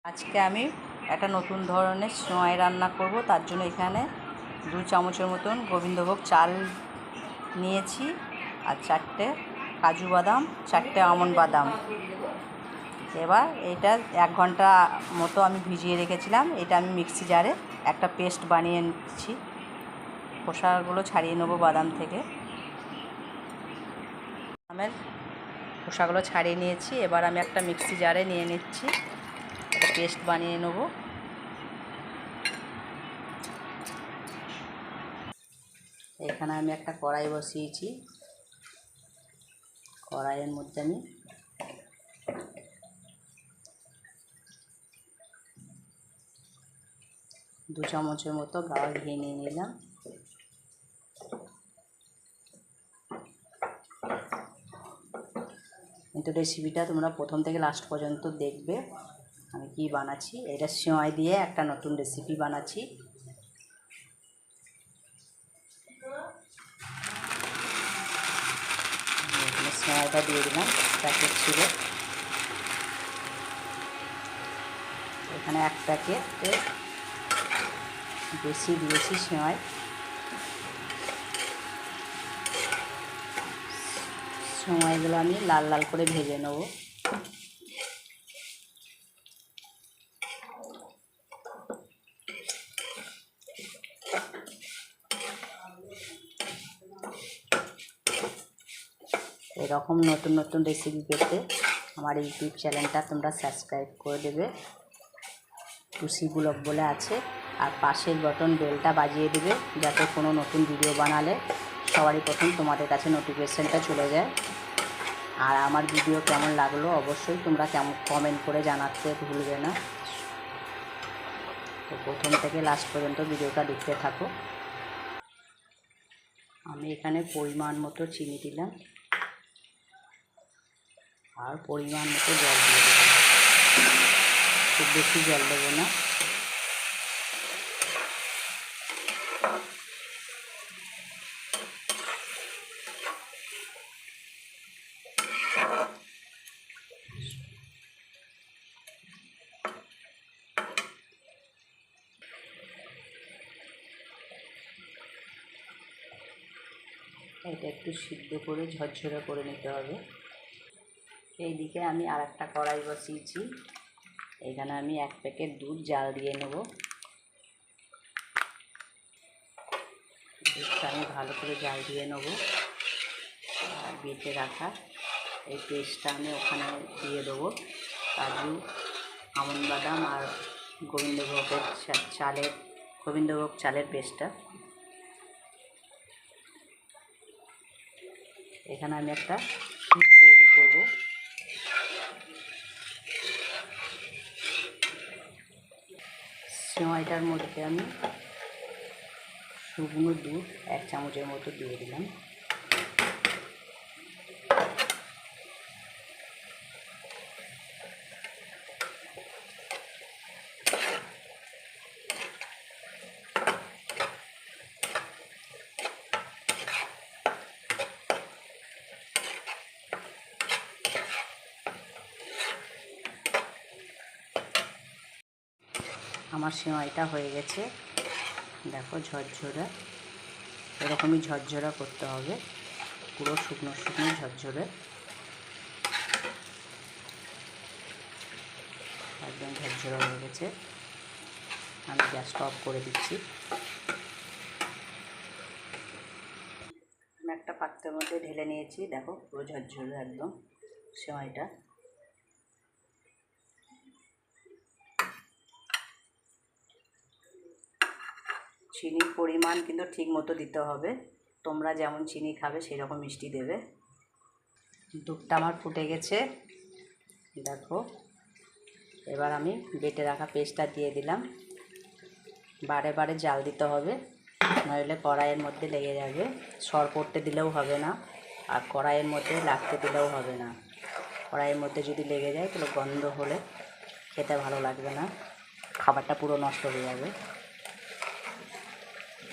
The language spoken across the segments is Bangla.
আজকে আমি একটা নতুন ধরনের সেমাই রান্না করব। তার জন্য এখানে 2 চামচের মতন গোবিন্দভোগ চাল নিয়েছি আর 4টে কাজু বাদাম, 4টে আমন্ড বাদাম। এবার এটা 1 ঘন্টা মতো আমি ভিজিয়ে রেখেছিলাম। এটা আমি মিক্সি জারে একটা পেস্ট বানিয়ে নিচ্ছি। খোসাগুলো ছাড়িয়ে নেবো বাদাম থেকে। বাদামের খোসাগুলো ছাড়িয়ে নিয়েছি। এবার আমি একটা মিক্সি জারে নিয়ে নিচ্ছি, একটা পেস্ট বানিয়ে নেবো। এখানে আমি একটা কড়াই বসিয়েছি। কড়াইয়ের মধ্যে আমি দু চামচের মতো গাওয়া ঘি নিয়ে নিলাম। কিন্তু রেসিপিটা তোমরা প্রথম থেকে লাস্ট পর্যন্ত দেখবে আমি কি বানাচ্ছি। এটা সেমাই দিয়ে একটা নতুন রেসিপি বানাচ্ছি। সেমাইটা দিয়ে দিলাম, প্যাকেট ছিল এখানে 1 প্যাকেটে বেশি দিয়েছি সেমাই। সেমাইগুলো আমি লাল লাল করে ভেজে নেব। এরকম নতুন নতুন রেসিপি পেতে আমার ইউটিউব চ্যানেলটা তোমরা সাবস্ক্রাইব করে দেবে, টুসি ব্লগ বলে আছে, আর পাশের বটন বেলটা বাজিয়ে দেবে যাতে কোনো নতুন ভিডিও বানালে সবারই প্রথম তোমাদের কাছে নোটিফিকেশানটা চলে যায়। আর আমার ভিডিও কেমন লাগলো অবশ্যই তোমরা কমেন্ট করে জানাতে ভুলবে না। তো প্রথম থেকে লাস্ট পর্যন্ত ভিডিওটা দেখতে থাকো। আমি এখানে পরিমাণ মতো চিনি দিলাম আর পরিমাণ মতো জল দিয়ে দেবো। খুব বেশি জল দেবো না। এটা একটু সিদ্ধ করে ঝরঝরে করে নিতে হবে। এইদিকে আমি আর একটা কড়াই বসিয়েছি। এখানে আমি 1 প্যাকেট দুধ জাল দিয়ে নেব। দুধটা আমি ভালো করে জাল দিয়ে নেব। আর বেটে রাখা এই পেস্টটা আমি ওখানে দিয়ে দেবো। কাজু, আমন্ড বাদাম আর গোবিন্দভোগ চালের পেস্টটা। এখানে আমি একটা ক্ষীর তৈরি করব। সেমাইটার মধ্যে আমি শুকনো দুধ 1 চামচের মতো দিয়ে দিলাম। আমার সেমাইটা হয়ে গেছে, দেখো ঝরঝরা। এরকমই ঝরঝরা করতে হবে, পুরো শুকনো শুকনো ঝরঝরে, একদম ঝরঝরা হয়ে গেছে। আমি গ্যাসটা অফ করে দিচ্ছি। আমি একটা পাত্রের মধ্যে ঢেলে নিয়েছি, দেখো পুরো ঝরঝরে একদম সেমাইটা। চিনির পরিমাণ কিন্তু ঠিক মতো দিতে হবে। তোমরা যেমন চিনি খাবে সেই রকম মিষ্টি দেবে। দুধটা আমার ফুটে গেছে, দেখো। এবার আমি বেটে রাখা পেস্টটা দিয়ে দিলাম। বারে বারে জাল দিতে হবে, নইলে কড়াইয়ের মধ্যে লেগে যাবে। সর পড়তে দিলেও হবে না, আর কড়াইয়ের মধ্যে লাগতে দিলেও হবে না। কড়াইয়ের মধ্যে যদি লেগে যায় তাহলে গন্ধ হলে খেতে ভালো লাগবে না, খাবারটা পুরো নষ্ট হয়ে যাবে।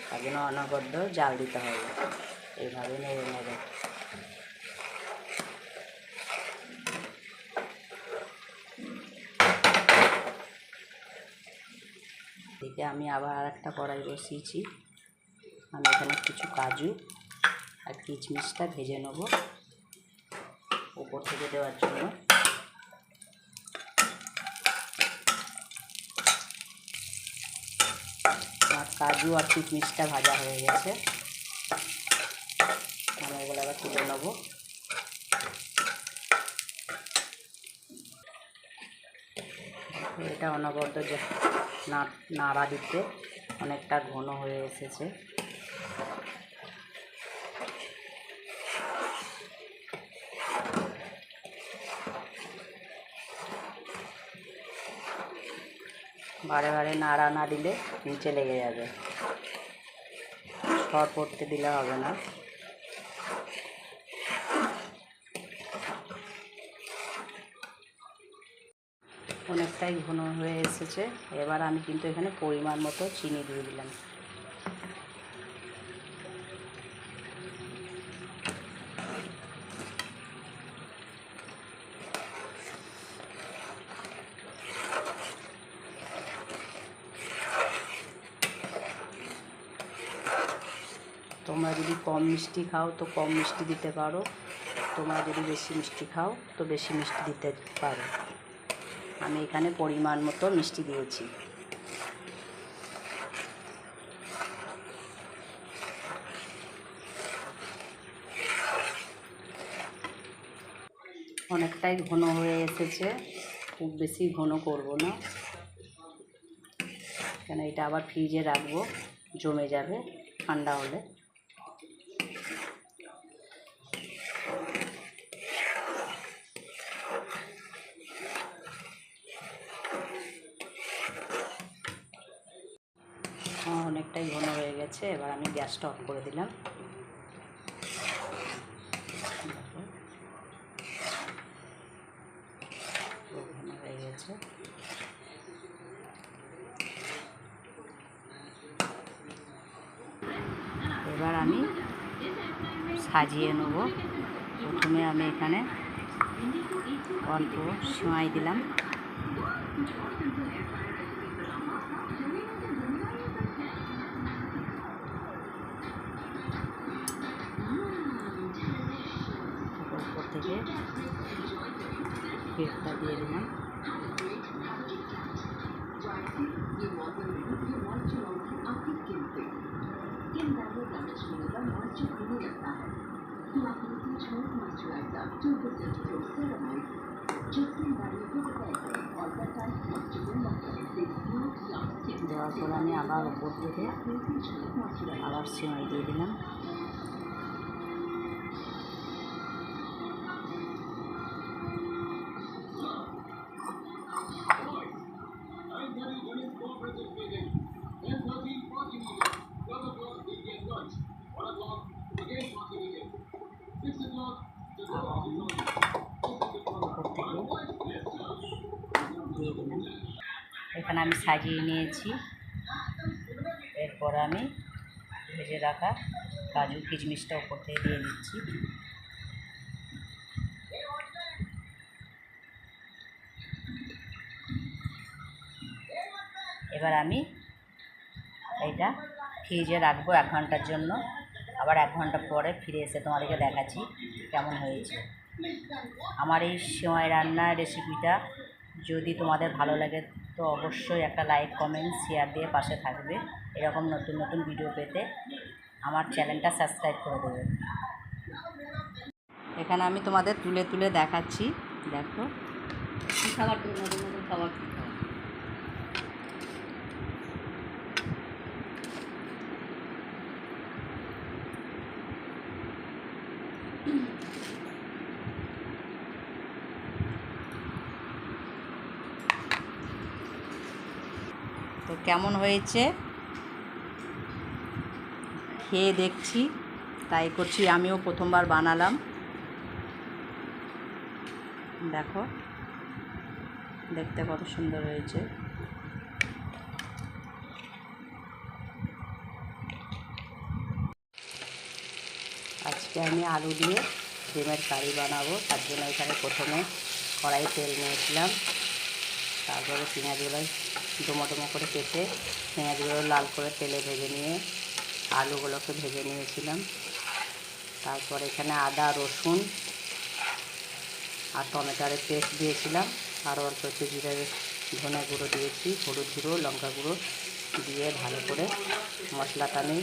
তার জন্য অনবদ্য জাল দিতে হবে, এইভাবে নেড়ে নেড়ে। থেকে আমি আবার আর একটা কড়াই বসিয়েছি। আমি এখানে কিছু কাজু আর কিশমিশটা ভেজে নেব উপর থেকে দেওয়ার জন্য। আর কাজু আর কিশমিশটা ভাজা হয়ে গেছে, আমি এগুলো আবার তুলে নেব। এটা অনবরত যে নাড়া দিতে অনেকটা ঘন হয়ে এসেছে। বারে বারে নাড়া না দিলে নিচে লেগে যাবে, সর পড়তে দিলে হবে না। অনেকটাই ঘন হয়ে এসেছে। এবার আমি কিন্তু এখানে পরিমাণ মতো চিনি দিয়ে দিলাম। তোমরা যদি কম মিষ্টি খাও তো কম মিষ্টি দিতে পারো, তোমরা যদি বেশি মিষ্টি খাও তো বেশি মিষ্টি দিতে পারো। আমি এখানে পরিমাণ মতো মিষ্টি দিয়েছি। অনেকটাই ঘন হয়ে এসেছে, খুব বেশি ঘন করব না, কেন এটা আবার ফ্রিজে রাখবো, জমে যাবে ঠান্ডা হলে। অনেকটাই ঘন হয়ে গেছে, এবার আমি গ্যাসটা অফ করে দিলাম। ঘন হয়ে গেছে। এবার আমি সাজিয়ে নেব। প্রথমে আমি এখানে অল্প সিমাই দিলাম, উপর থেকে কেকটা দিয়ে দিলাম। দেওয়ার পর আমি আবার উপর থেকে আবার সিমাই দিয়ে দিলাম। এখানে আমি সাজিয়ে নিয়েছি। এরপর আমি ভেজে রাখা কাজু কিশমিশটা উপর থেকে দিয়ে দিচ্ছি। এবার আমি এটা ফ্রিজে রাখবো 1 ঘন্টার জন্য। আবার 1 ঘন্টা পরে ফিরে এসে তোমাদেরকে দেখাচ্ছি কেমন হয়েছে। আমার এই সেমাই রান্নার রেসিপিটা যদি তোমাদের ভালো লাগে তো অবশ্যই একটা লাইক, কমেন্ট, শেয়ার দিয়ে পাশে থাকবে। এরকম নতুন নতুন ভিডিও পেতে আমার চ্যানেলটা সাবস্ক্রাইব করে দেবে। এখানে আমি তোমাদের তুলে তুলে দেখাচ্ছি, দেখো খাবার নতুন নতুন খাবার। তো কেমন হয়েছে খেয়ে দেখছি, তাই করছি। আমিও প্রথমবার বানালাম, দেখো দেখতে কত সুন্দর হয়েছে। আজকে আমি আলু দিয়ে ডিমের কারি বানাবো, তার জন্য এখানে প্রথমে কড়াই তেল নিয়েছিলাম, তারপরে পেঁয়াজগুলো ডুমো ডুমো করে কেটে পেঁয়াজগুলো লাল করে তেলে ভেজে নিয়ে আলুগুলোকে ভেজে নিয়েছিলাম। তারপর এখানে আদা রসুন আর টমেটোর পেস্ট দিয়েছিলাম, আর অল্প একটু জিরে ধনে গুঁড়ো দিয়েছি, হলুদ গুঁড়ো লঙ্কা গুঁড়ো দিয়ে ভালো করে মশলাটা আমি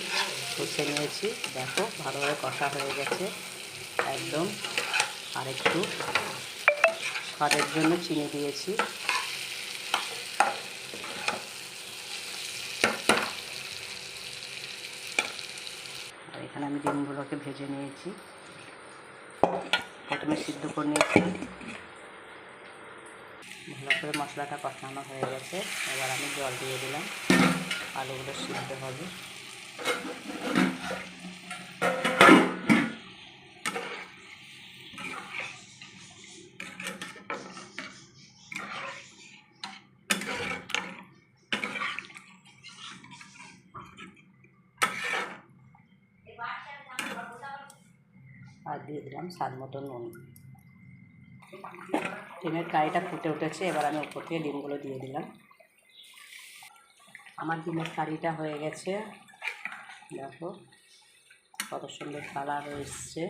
কষে নিয়েছি। দেখো ভালোভাবে কষা হয়ে গেছে একদম। আর একটু স্বাদের জন্য চিনি দিয়েছি। আর এখানে আমি ডিমগুলোকে ভেজে নিয়েছি, প্রথমে সিদ্ধ করে নিয়েছি। ভালো করে মশলাটা কষানো হয়ে গেছে, এবার আমি জল দিয়ে দিলাম, আলুগুলো সিদ্ধ হবে। আর দিয়ে দিলাম স্বাদ মতো নুন। ডিমের কারিটা ফুটে উঠেছে, এবার আমি উপর থেকে ডিমগুলো দিয়ে দিলাম। আমার ডিমের কারিটা হয়ে গেছে, দেখো কত সুন্দর কালার এসছে।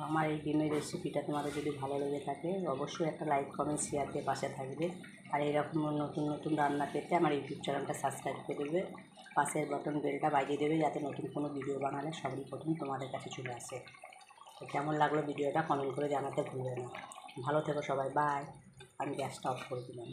আমার এই ডিমের রেসিপিটা তোমাদের যদি ভালো লেগে থাকে অবশ্যই একটা লাইক কমেন্ট শেয়ার দিয়ে পাশে থাকবে। আর এইরকম নতুন নতুন রান্না পেতে আমার ইউটিউব চ্যানেলটা সাবস্ক্রাইব করে দেবে, পাশের বাটন বেলটা বাজিয়ে দেবে, যাতে নতুন কোনো ভিডিও বানালে সবই প্রথম তোমাদের কাছে চলে আসে। তো কেমন লাগলো ভিডিওটা কমেন্ট করে জানাতে ভুলবে না। ভালো থেকো সবাই, বাই। আমি গ্যাসটা অফ করে দিলাম।